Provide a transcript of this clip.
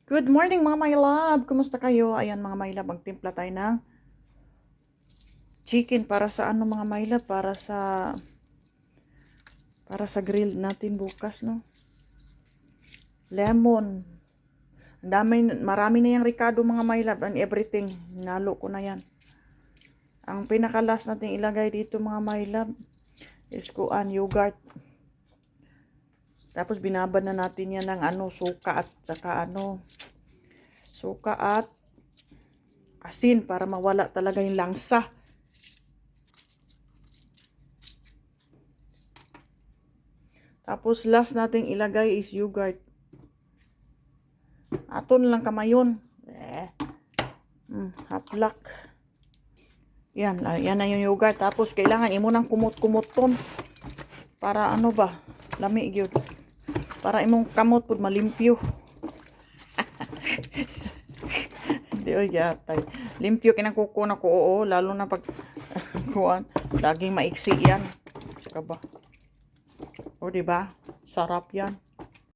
Good morning mga my love! Kumusta kayo? Ayan mga my love, magtimpla tayo ng chicken para sa ano mga my love, para sa grill natin bukas, no? Lemon. Marami na yung Ricardo mga my love and everything. Nalo ko na yan. Ang pinakalas natin ilagay dito mga my love is yogurt. Tapos binabad na natin yan ng suka at asin para mawala talaga yung langsa. Tapos last nating ilagay is yogurt. Aton lang kamayon. Haplak. Yan na yung yogurt. Tapos kailangan imo nang kumot-kumot ton. Para lami gyud. Para imong kamot pud malimpyo. Di yatay. Limpyo kinakuko na ko, oo, lalo na pag kuan, laging maiksi yan. Saka ba? O di ba? Sarap yan.